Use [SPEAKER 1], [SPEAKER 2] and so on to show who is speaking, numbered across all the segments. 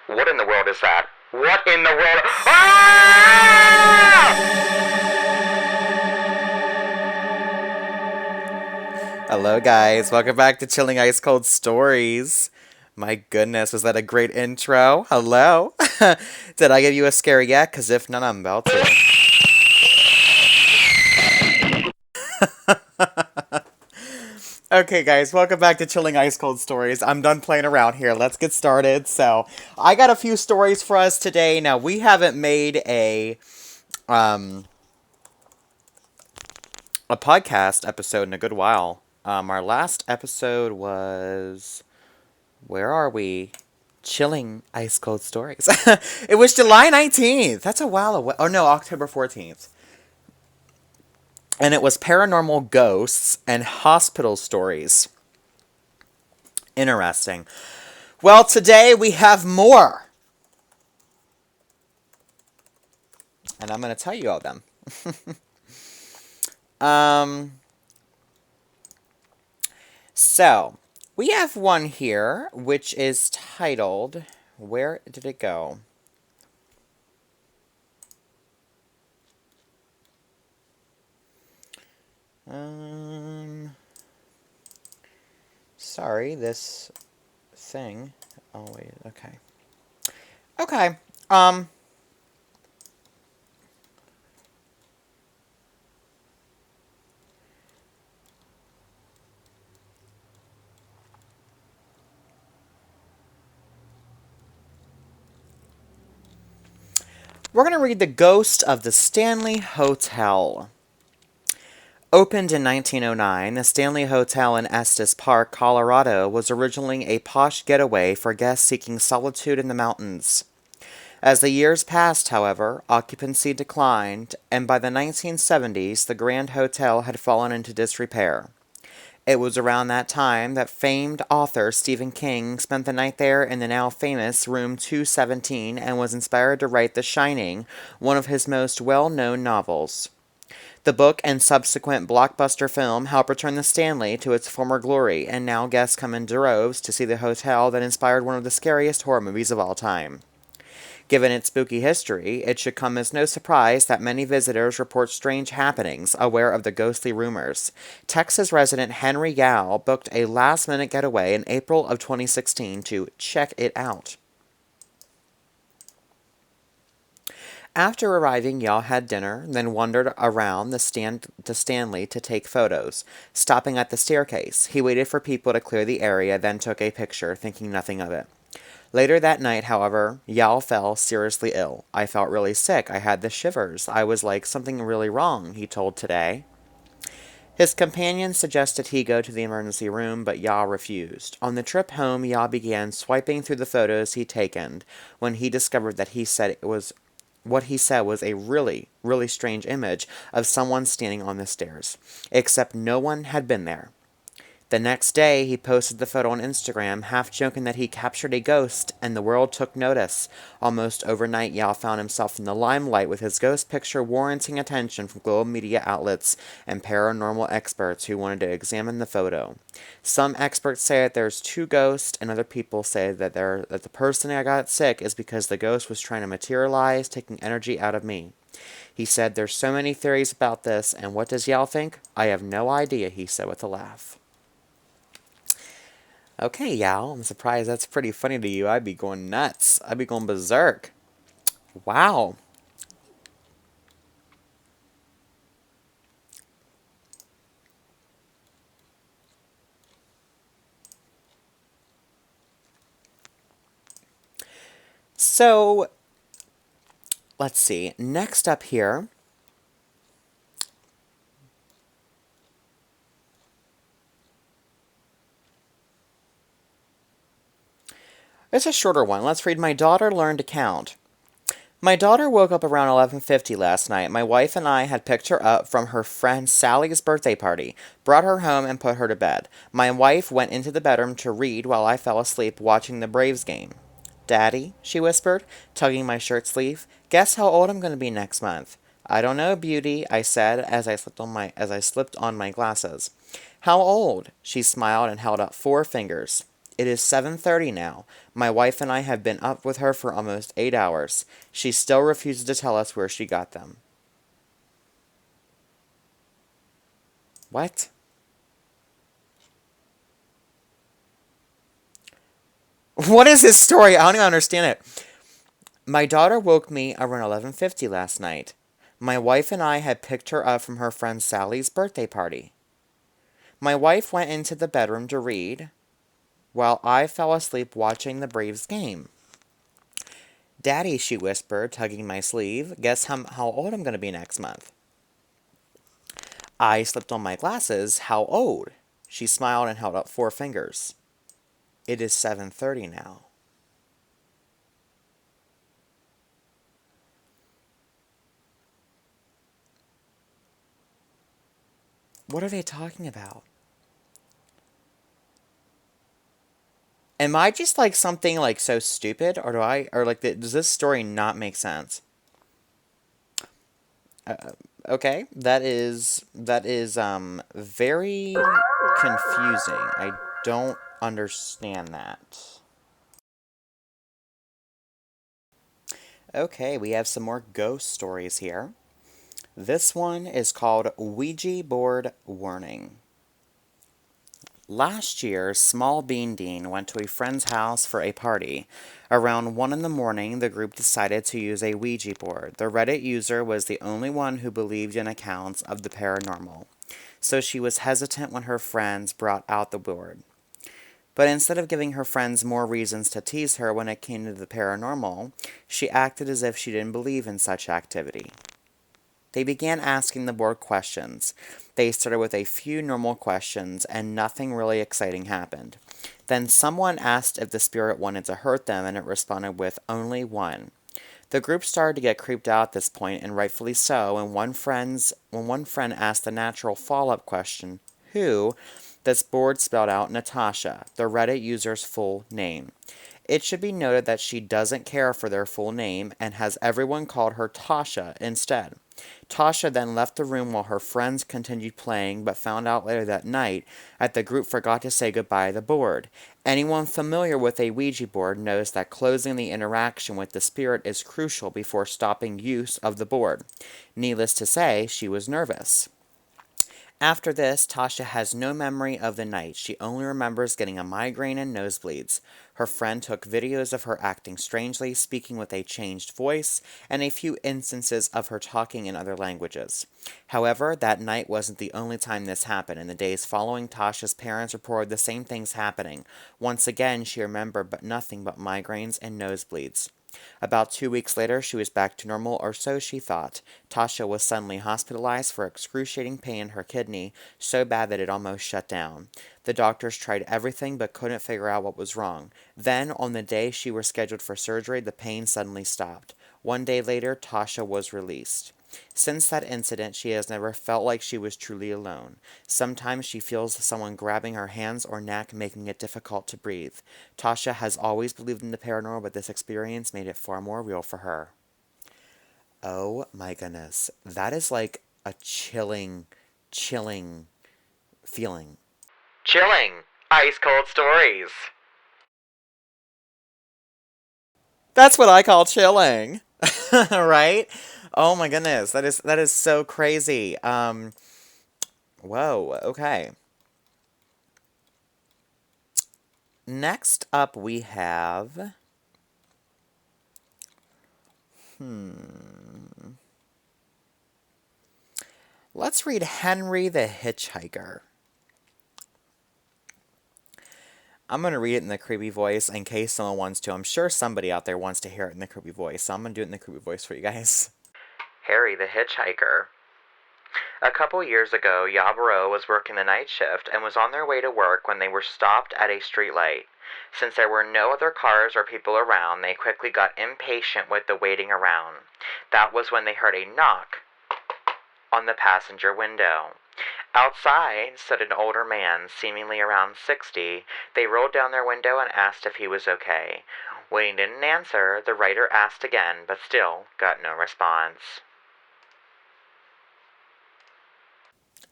[SPEAKER 1] What in the world is that? What in the world? Ah! Hello, guys. Welcome back to Chilling Ice Cold Stories. My goodness, was that a great intro? Hello? Did I give you a scary yet? Because if not, I'm about to. Okay, guys, welcome back to Chilling Ice Cold Stories. I'm done playing around here. Let's get started. So, I got a few stories for us today. Now, we haven't made um a podcast episode in a good while. Our last episode was, where are we? Chilling Ice Cold Stories. It was July 19th. That's a while away. Oh no, October 14th. And it was paranormal ghosts and hospital stories. Interesting. Well, today we have more. And I'm going to tell you all them. um, so, we have one here, which is titled, where did it go? Sorry, this thing. Oh, wait, okay. Okay, we're going to read The Ghost of the Stanley Hotel. Opened in 1909, the Stanley Hotel in Estes Park, Colorado, was originally a posh getaway for guests seeking solitude in the mountains. As the years passed, however, occupancy declined, and by the 1970s, the Grand Hotel had fallen into disrepair. It was around that time that famed author Stephen King spent the night there in the now famous Room 217 and was inspired to write The Shining, one of his most well-known novels. The book and subsequent blockbuster film helped return the Stanley to its former glory, and now guests come in droves to see the hotel that inspired one of the scariest horror movies of all time. Given its spooky history, it should come as no surprise that many visitors report strange happenings, aware of the ghostly rumors. Texas resident Henry Yao booked a last-minute getaway in April of 2016 to check it out. After arriving, Yao had dinner, then wandered around the Stanley to take photos. Stopping at the staircase, he waited for people to clear the area, then took a picture, thinking nothing of it. Later that night, however, Yao fell seriously ill. I felt really sick. I had the shivers. I was like, something really wrong, he told Today. His companion suggested he go to the emergency room, but Yao refused. On the trip home, Yao began swiping through the photos he'd taken when he discovered that he said it was what he said was a really, really strange image of someone standing on the stairs, except no one had been there. The next day, he posted the photo on Instagram, half joking that he captured a ghost, and the world took notice. Almost overnight, Yao found himself in the limelight with his ghost picture warranting attention from global media outlets and paranormal experts who wanted to examine the photo. Some experts say that there's two ghosts, and other people say that the person that got sick is because the ghost was trying to materialize, taking energy out of me. He said, "There's so many theories about this, and what does Yao think? I have no idea," he said with a laugh. Okay, Yao, I'm surprised that's pretty funny to you. I'd be going nuts. I'd be going berserk. Wow. So, let's see. Next up here. It's a shorter one. Let's read My Daughter Learned to Count. My daughter woke up around 11:50 last night. My wife and I had picked her up from her friend Sally's birthday party, brought her home, and put her to bed. My wife went into the bedroom to read while I fell asleep watching the Braves game. "Daddy," she whispered, tugging my shirt sleeve, "guess how old I'm going to be next month?" "I don't know, Beauty," I said as I slipped on my glasses. "How old?" She smiled and held up four fingers. It is 7:30 now. My wife and I have been up with her for almost 8 hours. She still refuses to tell us where she got them. What? What is this story? I don't even understand it. My daughter woke me around 11:50 last night. My wife and I had picked her up from her friend Sally's birthday party. My wife went into the bedroom to read, while I fell asleep watching the Braves game. Daddy, she whispered, tugging my sleeve, guess how old I'm going to be next month. I slipped on my glasses. How old? She smiled and held up 4 fingers. It is 7:30 now. What are they talking about? Am I just like something like so stupid, or does this story not make sense? Okay, that is very confusing. I don't understand that. Okay, we have some more ghost stories here. This one is called Ouija Board Warning. Last year, Small Bean Dean went to a friend's house for a party. Around 1 in the morning, the group decided to use a Ouija board. The Reddit user was the only one who believed in accounts of the paranormal, so she was hesitant when her friends brought out the board. But instead of giving her friends more reasons to tease her when it came to the paranormal, she acted as if she didn't believe in such activity. They began asking the board questions. They started with a few normal questions, and nothing really exciting happened. Then someone asked if the spirit wanted to hurt them, and it responded with only one. The group started to get creeped out at this point, and rightfully so, and when one friend asked the natural follow-up question, who, this board spelled out Natasha, the Reddit user's full name. It should be noted that she doesn't care for their full name and has everyone called her Tasha instead. Tasha then left the room while her friends continued playing, but found out later that night that the group forgot to say goodbye to the board. Anyone familiar with a Ouija board knows that closing the interaction with the spirit is crucial before stopping use of the board. Needless to say, she was nervous. After this, Tasha has no memory of the night. She only remembers getting a migraine and nosebleeds. Her friend took videos of her acting strangely, speaking with a changed voice, and a few instances of her talking in other languages. However, that night wasn't the only time this happened. In the days following, Tasha's parents reported the same things happening. Once again, she remembered nothing but migraines and nosebleeds. About 2 weeks later, she was back to normal, or so she thought. Tasha was suddenly hospitalized for excruciating pain in her kidney, so bad that it almost shut down. The doctors tried everything but couldn't figure out what was wrong. Then, on the day she was scheduled for surgery, the pain suddenly stopped. 1 day later, Tasha was released. Since that incident, she has never felt like she was truly alone. Sometimes she feels someone grabbing her hands or neck, making it difficult to breathe. Tasha has always believed in the paranormal, but this experience made it far more real for her. Oh my goodness. That is like a chilling feeling. Chilling! Ice cold stories! That's what I call chilling. Right? Oh my goodness. That is so crazy. Whoa, okay. Next up we have let's read Henry the Hitchhiker. I'm going to read it in the creepy voice in case someone wants to. I'm sure somebody out there wants to hear it in the creepy voice, so I'm going to do it in the creepy voice for you guys. Harry the Hitchhiker. A couple years ago, Yabro was working the night shift and was on their way to work when they were stopped at a streetlight. Since there were no other cars or people around, they quickly got impatient with the waiting around. That was when they heard a knock on the passenger window. Outside stood an older man, seemingly around 60. They rolled down their window and asked if he was okay. When he didn't answer, the writer asked again, but still got no response.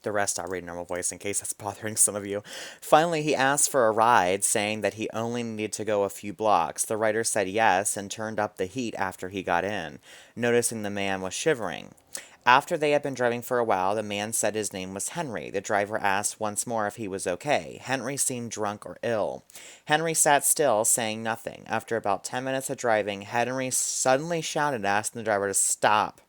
[SPEAKER 1] The rest I'll read in normal voice in case that's bothering some of you. Finally, he asked for a ride, saying that he only needed to go a few blocks. The writer said yes and turned up the heat after he got in, noticing the man was shivering. After they had been driving for a while, the man said his name was Henry. The driver asked once more if he was okay. Henry seemed drunk or ill. Henry sat still, saying nothing. After about 10 minutes of driving, Henry suddenly shouted, asking the driver to stop.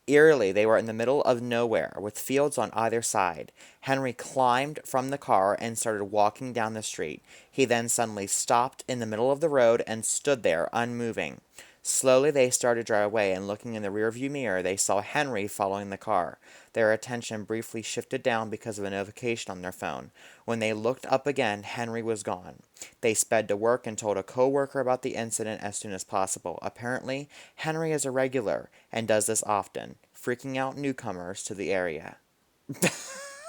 [SPEAKER 1] Eerily, they were in the middle of nowhere, with fields on either side. Henry climbed from the car and started walking down the street. He then suddenly stopped in the middle of the road and stood there, unmoving. Slowly they started to drive away, and looking in the rearview mirror, they saw Henry following the car. Their attention briefly shifted down because of a notification on their phone. When they looked up again, Henry was gone. They sped to work and told a co-worker about the incident as soon as possible. Apparently, Henry is a regular and does this often, freaking out newcomers to the area.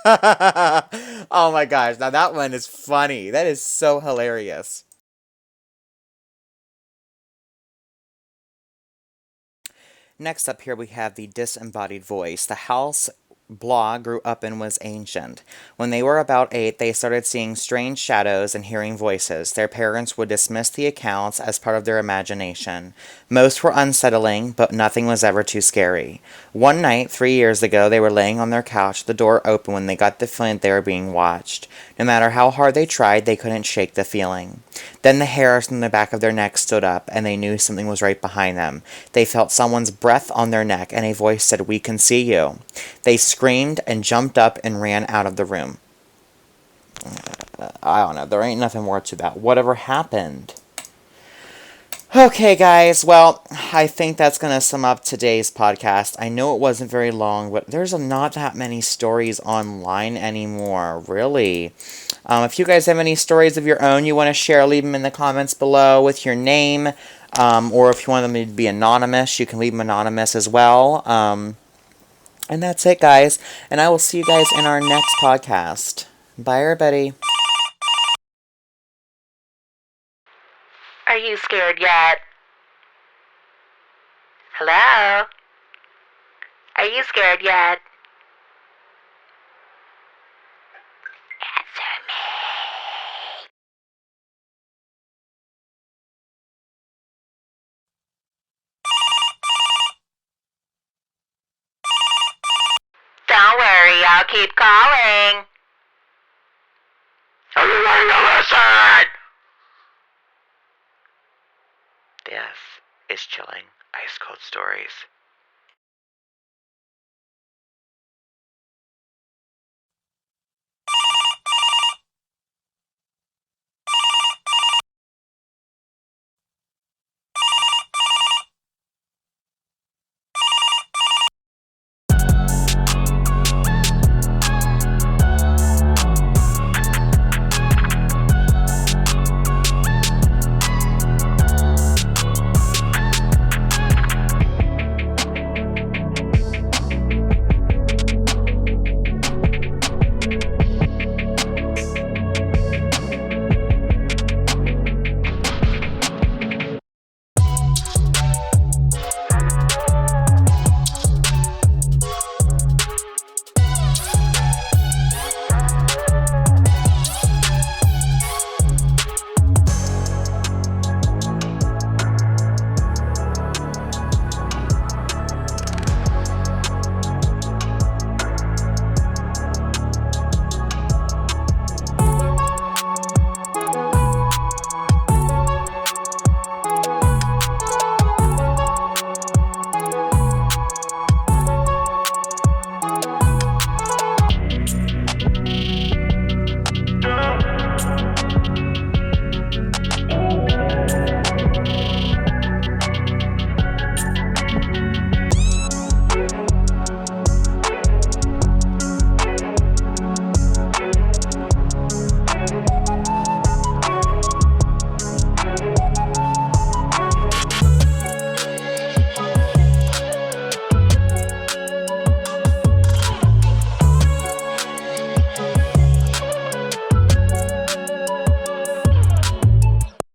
[SPEAKER 1] Oh my gosh, now that one is funny. That is so hilarious. Next up here we have the disembodied voice. The house Blah grew up in was ancient. When they were about 8, they started seeing strange shadows and hearing voices. Their parents would dismiss the accounts as part of their imagination. Most were unsettling, but nothing was ever too scary. One night, 3 years ago, they were laying on their couch, the door open when they got the feeling they were being watched. No matter how hard they tried, they couldn't shake the feeling. Then the hairs on the back of their neck stood up, and they knew something was right behind them. They felt someone's breath on their neck, and a voice said, "We can see you." They screamed and jumped up and ran out of the room. I don't know. There ain't nothing more to that. Whatever happened? Okay, guys. Well, I think that's going to sum up today's podcast. I know it wasn't very long, but there's not that many stories online anymore, really. If you guys have any stories of your own you want to share, leave them in the comments below with your name. Or if you want them to be anonymous, you can leave them anonymous as well. And that's it, guys. And I will see you guys in our next podcast. Bye, everybody.
[SPEAKER 2] Are you scared yet? Hello? Are you scared yet? Answer me. Don't worry, I'll keep calling. Are you ready to listen? This is Chilling Ice Cold Stories.